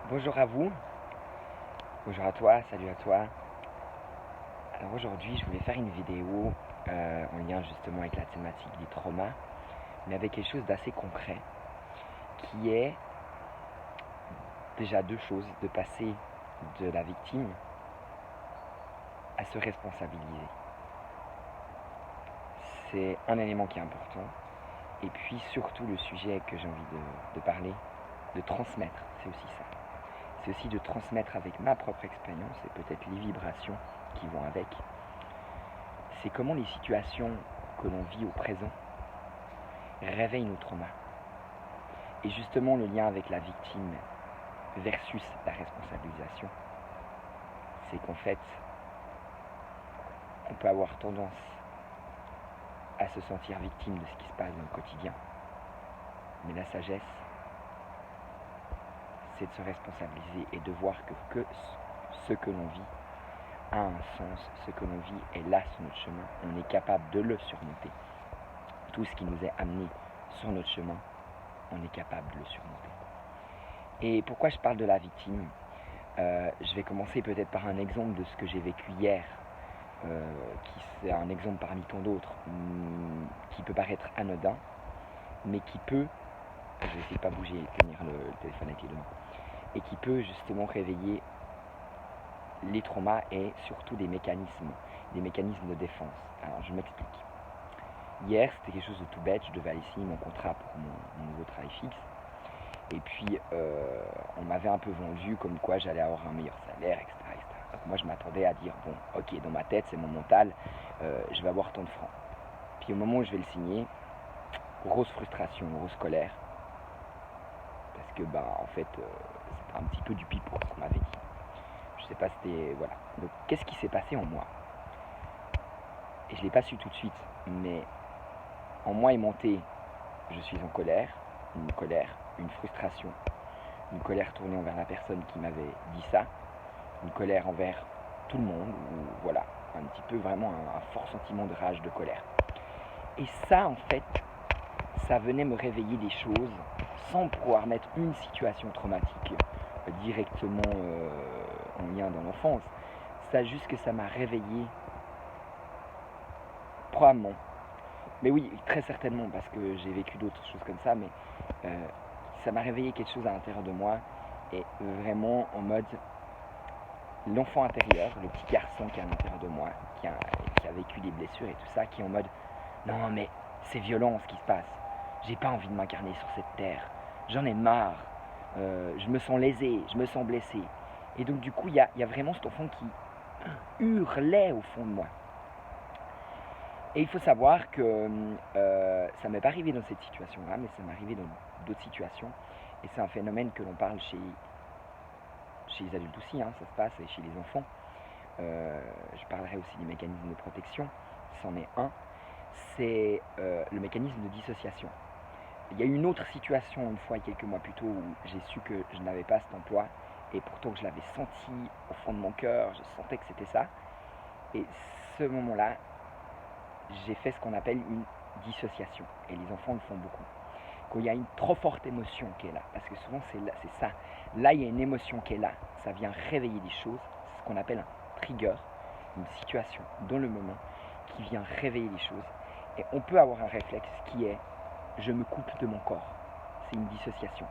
Bonjour à vous, bonjour à toi, salut à toi. Alors aujourd'hui je voulais faire une vidéo en lien justement avec la thématique des traumas, mais avec quelque chose d'assez concret, qui est déjà deux choses, de passer de la victime à se responsabiliser. C'est un élément qui est important, et puis surtout le sujet que j'ai envie de parler, de transmettre, c'est aussi ça. C'est aussi de transmettre avec ma propre expérience et peut-être les vibrations qui vont avec. C'est comment les situations que l'on vit au présent réveillent nos traumas. Et justement le lien avec la victime versus la responsabilisation, c'est qu'en fait, on peut avoir tendance à se sentir victime de ce qui se passe dans le quotidien. Mais la sagesse, c'est de se responsabiliser et de voir que ce que l'on vit a un sens, ce que l'on vit est là sur notre chemin, on est capable de le surmonter. Tout ce qui nous est amené sur notre chemin, on est capable de le surmonter. Et pourquoi je parle de la victime ? Je vais commencer peut-être par un exemple de ce que j'ai vécu hier, qui c'est un exemple parmi tant d'autres, qui peut paraître anodin, mais qui peut, je vais essayer de pas bouger et tenir le téléphone avec les deux mains, et qui peut justement réveiller les traumas et surtout des mécanismes de défense. Alors je m'explique. Hier, c'était quelque chose de tout bête, je devais aller signer mon contrat pour mon nouveau travail fixe. Et puis, on m'avait un peu vendu comme quoi j'allais avoir un meilleur salaire, etc. etc. Donc moi, je m'attendais à dire, bon, ok, dans ma tête, c'est mon mental, je vais avoir tant de francs. Puis au moment où je vais le signer, grosse frustration, grosse colère. Parce que, en fait, c'était un petit peu du pipeau, ce qu'on m'avait dit. Je sais pas, c'était... Voilà. Donc, qu'est-ce qui s'est passé en moi ? Et je l'ai pas su tout de suite, mais en moi est monté, je suis en colère, une frustration, une colère tournée envers la personne qui m'avait dit ça, une colère envers tout le monde, ou voilà, un petit peu vraiment un fort sentiment de rage, de colère. Et ça, en fait, ça venait me réveiller des choses sans pouvoir mettre une situation traumatique directement en lien dans l'enfance. Ça juste que ça m'a réveillé, probablement. Mais oui, très certainement, parce que j'ai vécu d'autres choses comme ça, mais ça m'a réveillé quelque chose à l'intérieur de moi, et vraiment en mode l'enfant intérieur, le petit garçon qui est à l'intérieur de moi, qui a vécu des blessures et tout ça, qui est en mode non mais c'est violent ce qui se passe, j'ai pas envie de m'incarner sur cette terre, j'en ai marre, je me sens lésé, je me sens blessé. Et donc du coup il y a vraiment cet enfant qui hurlait au fond de moi. Et il faut savoir que ça m'est pas arrivé dans cette situation-là, mais ça m'est arrivé dans d'autres situations. Et c'est un phénomène que l'on parle chez les adultes aussi, hein, ça se passe, et chez les enfants. Je parlerai aussi des mécanismes de protection, c'en est un. C'est le mécanisme de dissociation. Il y a eu une autre situation une fois, quelques mois plus tôt, où j'ai su que je n'avais pas cet emploi, et pourtant que je l'avais senti au fond de mon cœur, je sentais que c'était ça. Et ce moment-là, j'ai fait ce qu'on appelle une dissociation, et les enfants le font beaucoup. Quand il y a une trop forte émotion qui est là, parce que souvent c'est ça, là il y a une émotion qui est là, ça vient réveiller des choses, c'est ce qu'on appelle un trigger, une situation dans le moment qui vient réveiller les choses, et on peut avoir un réflexe qui est je me coupe de mon corps, c'est une dissociation,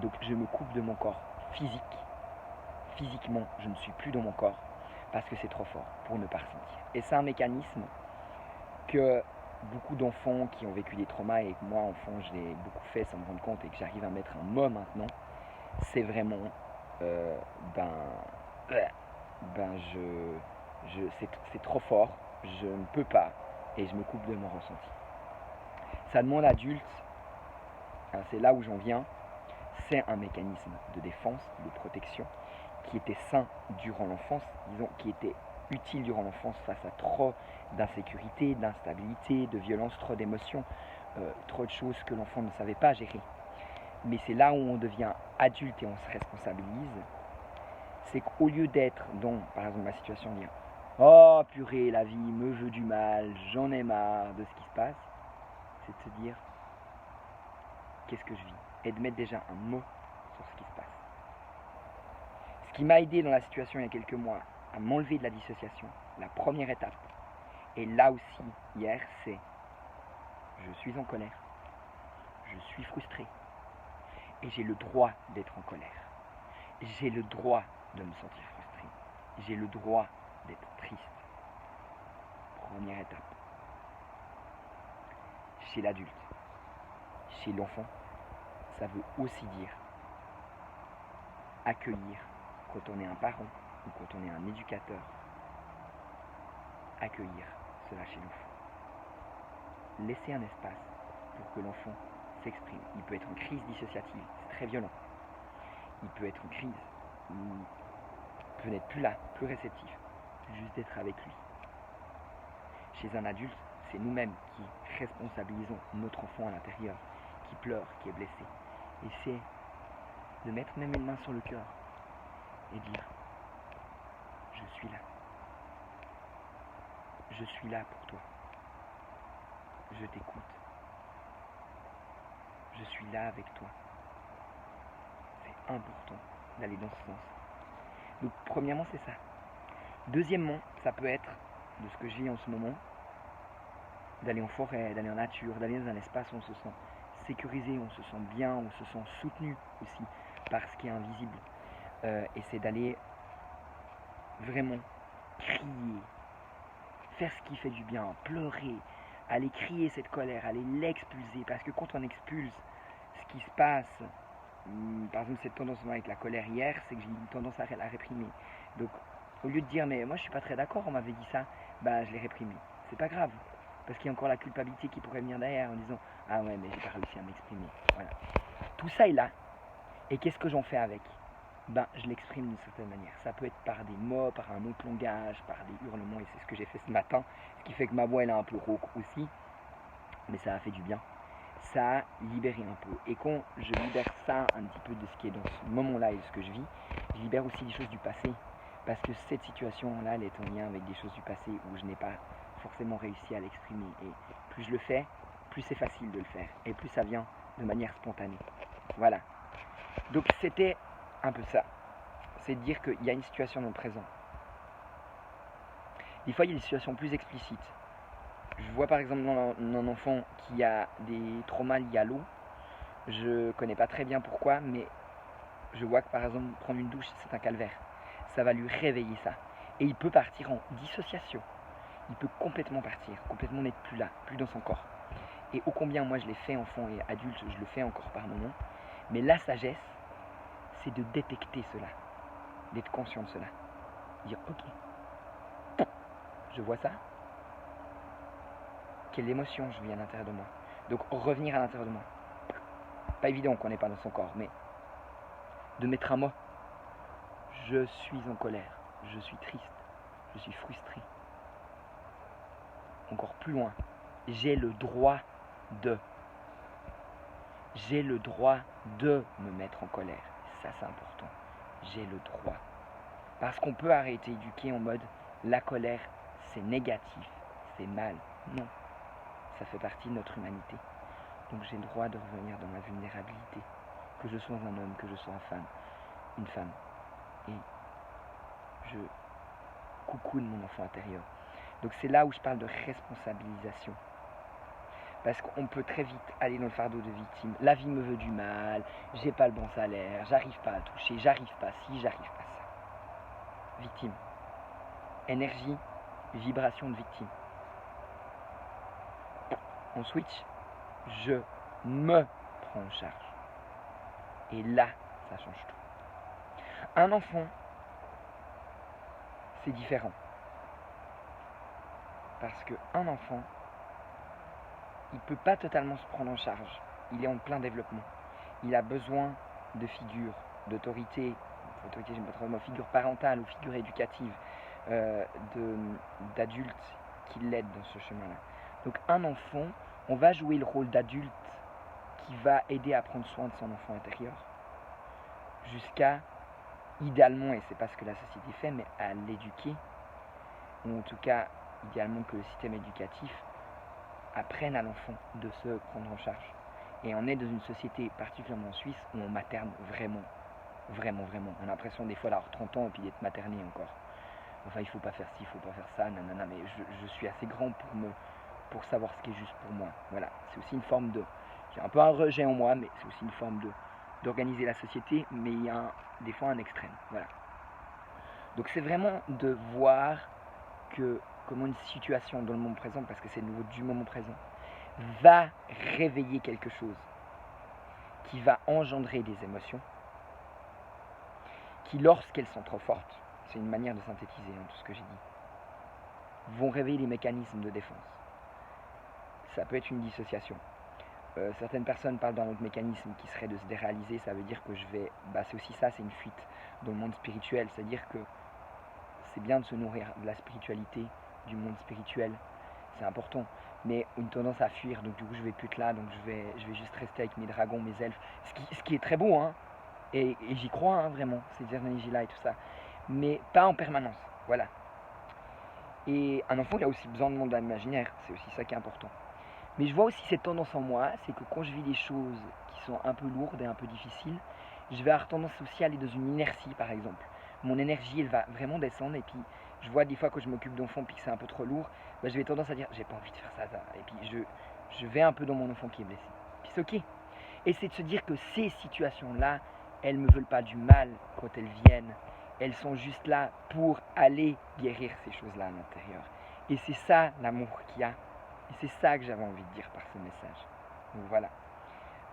donc je me coupe de mon corps physiquement je ne suis plus dans mon corps parce que c'est trop fort pour ne pas ressentir, et c'est un mécanisme que beaucoup d'enfants qui ont vécu des traumas, et que moi enfant je l'ai beaucoup fait sans me rendre compte, et que j'arrive à mettre un mot maintenant, c'est vraiment euh, ben, c'est trop fort, je ne peux pas, et je me coupe de mon ressenti. Ça demande adulte, hein, c'est là où j'en viens, c'est un mécanisme de défense, de protection, qui était sain durant l'enfance, disons, qui était utile durant l'enfance face à trop d'insécurité, d'instabilité, de violence, trop d'émotions, trop de choses que l'enfant ne savait pas gérer. Mais c'est là où on devient adulte et on se responsabilise, c'est qu'au lieu d'être dans, par exemple, ma situation, de dire « Oh purée, la vie me veut du mal, j'en ai marre de ce qui se passe », c'est de se dire « Qu'est-ce que je vis ?» et de mettre déjà un mot sur ce qui se passe. qui m'a aidé dans la situation il y a quelques mois à m'enlever de la dissociation, la première étape, et là aussi hier, c'est je suis en colère, je suis frustré, et j'ai le droit d'être en colère. J'ai le droit de me sentir frustré. J'ai le droit d'être triste. Première étape. Chez l'adulte, chez l'enfant, ça veut aussi dire accueillir quand on est un parent ou quand on est un éducateur. Accueillir cela chez l'enfant. Laisser un espace pour que l'enfant s'exprime. Il peut être en crise dissociative, c'est très violent. Il peut être en crise, il peut n'être plus là, plus réceptif, juste d'être avec lui. Chez un adulte, c'est nous-mêmes qui responsabilisons notre enfant à l'intérieur, qui pleure, qui est blessé. Et c'est de mettre même une main sur le cœur et dire « Je suis là. Je suis là pour toi. Je t'écoute. Je suis là avec toi. » C'est important d'aller dans ce sens. Donc premièrement, c'est ça. Deuxièmement, ça peut être, de ce que je vis en ce moment, d'aller en forêt, d'aller en nature, d'aller dans un espace où on se sent sécurisé, où on se sent bien, où on se sent soutenu aussi par ce qui est invisible. Et c'est d'aller vraiment crier, faire ce qui fait du bien, pleurer, aller crier cette colère, aller l'expulser. Parce que quand on expulse ce qui se passe, par exemple cette tendance avec la colère hier, c'est que j'ai une tendance à la réprimer. Donc au lieu de dire mais moi je suis pas très d'accord, on m'avait dit ça, bah je l'ai réprimé. C'est pas grave, parce qu'il y a encore la culpabilité qui pourrait venir derrière en disant ah ouais mais j'ai pas réussi à m'exprimer. Voilà. Tout ça est là. Et qu'est-ce que j'en fais avec? Ben je l'exprime d'une certaine manière. Ça peut être par des mots, par un autre langage, par des hurlements, et c'est ce que j'ai fait ce matin, ce qui fait que ma voix elle est un peu rauque aussi, mais ça a fait du bien. Ça a libéré un peu. Et quand je libère ça un petit peu de ce qui est dans ce moment-là et de ce que je vis, je libère aussi des choses du passé. Parce que cette situation-là, elle est en lien avec des choses du passé où je n'ai pas forcément réussi à l'exprimer. Et plus je le fais, plus c'est facile de le faire. Et plus ça vient de manière spontanée. Voilà. Donc c'était un peu ça. C'est de dire qu'il y a une situation dans le présent. Des fois, il y a des situations plus explicites. Je vois par exemple un enfant qui a des traumas liés à l'eau. Je connais pas très bien pourquoi, mais je vois que par exemple prendre une douche, c'est un calvaire. Ça va lui réveiller ça. Et il peut partir en dissociation. Il peut complètement partir, complètement n'être plus là, plus dans son corps. Et ô combien moi je l'ai fait enfant et adulte, je le fais encore par moments. Mais la sagesse, c'est de détecter cela, d'être conscient de cela. Dire ok, je vois ça. Quelle émotion je vis à l'intérieur de moi. Donc revenir à l'intérieur de moi. Pas évident qu'on n'est pas dans son corps, mais de mettre un mot. Je suis en colère, je suis triste, je suis frustré. Encore plus loin, j'ai le droit de. J'ai le droit de me mettre en colère. Ça c'est important. J'ai le droit. Parce qu'on peut arrêter d'éduquer en mode la colère c'est négatif, c'est mal. Non, ça fait partie de notre humanité. Donc j'ai le droit de revenir dans ma vulnérabilité. Que je sois un homme, que je sois une femme. Et je coucoune mon enfant intérieur. Donc c'est là où je parle de responsabilisation. Parce qu'on peut très vite aller dans le fardeau de victime. La vie me veut du mal, j'ai pas le bon salaire, j'arrive pas à toucher, j'arrive pas ci, j'arrive pas ça. Victime. Énergie, vibration de victime. On switch, je me prends en charge. Et là, ça change tout. Un enfant, c'est différent. Parce qu'un enfant, il ne peut pas totalement se prendre en charge. Il est en plein développement. Il a besoin de figures, d'autorité, j'aime pas trop le mot, figure parentale ou figure éducative, d'adultes qui l'aident dans ce chemin-là. Donc un enfant, on va jouer le rôle d'adulte qui va aider à prendre soin de son enfant intérieur, jusqu'à, idéalement, et c'est pas ce que la société fait, mais à l'éduquer, ou en tout cas, idéalement que le système éducatif apprenne à l'enfant de se prendre en charge. Et on est dans une société, particulièrement en Suisse, où on materne vraiment Vraiment, vraiment. On a l'impression des fois d'avoir 30 ans et puis d'être materné encore. Enfin, il faut pas faire ci, il faut pas faire ça, nanana, mais je suis assez grand pour savoir ce qui est juste pour moi. Voilà, c'est aussi une forme de... J'ai un peu un rejet en moi, mais c'est aussi une forme d'organiser la société, mais il y a des fois un extrême. Voilà. Donc c'est vraiment de voir que comment une situation dans le moment présent, parce que c'est le niveau du moment présent, va réveiller quelque chose qui va engendrer des émotions qui, lorsqu'elles sont trop fortes, c'est une manière de synthétiser tout ce que j'ai dit, vont réveiller les mécanismes de défense. Ça peut être une dissociation. Certaines personnes parlent d'un autre mécanisme qui serait de se déréaliser, ça veut dire que c'est aussi ça, c'est une fuite dans le monde spirituel, c'est-à-dire que c'est bien de se nourrir de la spiritualité, du monde spirituel, c'est important, mais une tendance à fuir, donc du coup je vais plus être là, donc je vais juste rester avec mes dragons, mes elfes, ce qui est très beau, hein, et j'y crois vraiment, ces énergies-là et tout ça, mais pas en permanence, voilà. Et un enfant il a aussi besoin de monde imaginaire, c'est aussi ça qui est important. Mais je vois aussi cette tendance en moi, c'est que quand je vis des choses qui sont un peu lourdes et un peu difficiles, je vais avoir tendance aussi à aller dans une inertie par exemple. Mon énergie elle va vraiment descendre et puis je vois des fois que je m'occupe d'enfants puis que c'est un peu trop lourd, bah, je vais tendance à dire j'ai pas envie de faire ça, et puis je vais un peu dans mon enfant qui est blessé. Puis c'est ok. Et c'est de se dire que ces situations-là, elles me veulent pas du mal quand elles viennent. Elles sont juste là pour aller guérir ces choses-là à l'intérieur. Et c'est ça l'amour qu'il y a. Et c'est ça que j'avais envie de dire par ce message. Donc voilà.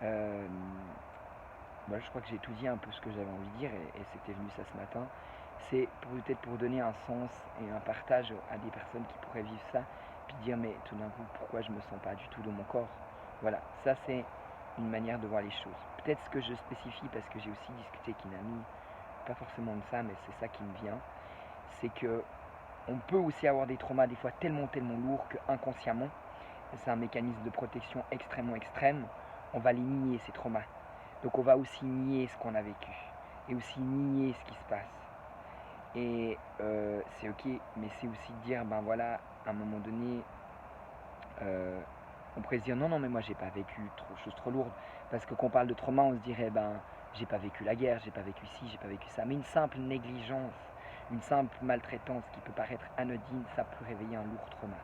Je crois que j'ai tout dit un peu ce que j'avais envie de dire et c'était venu ça ce matin. C'est peut-être pour donner un sens et un partage à des personnes qui pourraient vivre ça, puis dire mais tout d'un coup pourquoi je me sens pas du tout dans mon corps. Voilà, ça c'est une manière de voir les choses. Peut-être ce que je spécifie parce que j'ai aussi discuté avec une amie, pas forcément de ça, mais c'est ça qui me vient, c'est que on peut aussi avoir des traumas des fois tellement lourds que inconsciemment, c'est un mécanisme de protection extrêmement extrême, on va les nier ces traumas. Donc on va aussi nier ce qu'on a vécu et aussi nier ce qui se passe. Et c'est ok, mais c'est aussi de dire, ben voilà, à un moment donné, on pourrait se dire non, non, mais moi j'ai pas vécu trop choses trop lourdes. Parce que quand on parle de trauma, on se dirait, ben j'ai pas vécu la guerre, j'ai pas vécu ci, j'ai pas vécu ça. Mais une simple négligence, une simple maltraitance qui peut paraître anodine, ça peut réveiller un lourd trauma.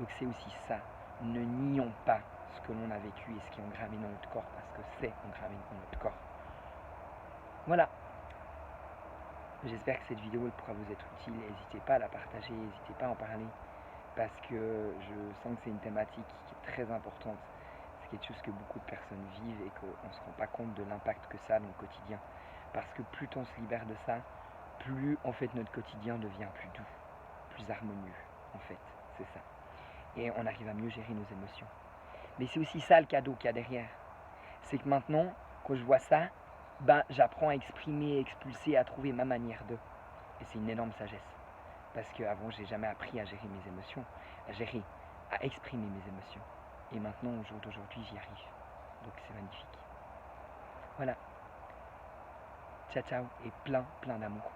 Donc c'est aussi ça. Ne nions pas ce que l'on a vécu et ce qui est engravé dans notre corps, parce que c'est engravé dans notre corps. Voilà. J'espère que cette vidéo pourra vous être utile. N'hésitez pas à la partager, n'hésitez pas à en parler, parce que je sens que c'est une thématique qui est très importante. C'est quelque chose que beaucoup de personnes vivent et qu'on ne se rend pas compte de l'impact que ça a dans le quotidien. Parce que plus on se libère de ça, plus en fait notre quotidien devient plus doux, plus harmonieux, en fait, c'est ça. Et on arrive à mieux gérer nos émotions. Mais c'est aussi ça le cadeau qu'il y a derrière. C'est que maintenant, quand je vois ça, ben, j'apprends à exprimer, à expulser, à trouver ma manière de. Et c'est une énorme sagesse. Parce qu'avant, j'ai jamais appris à gérer mes émotions, à exprimer mes émotions. Et maintenant, au jour d'aujourd'hui, j'y arrive. Donc c'est magnifique. Voilà. Ciao, ciao et plein d'amour.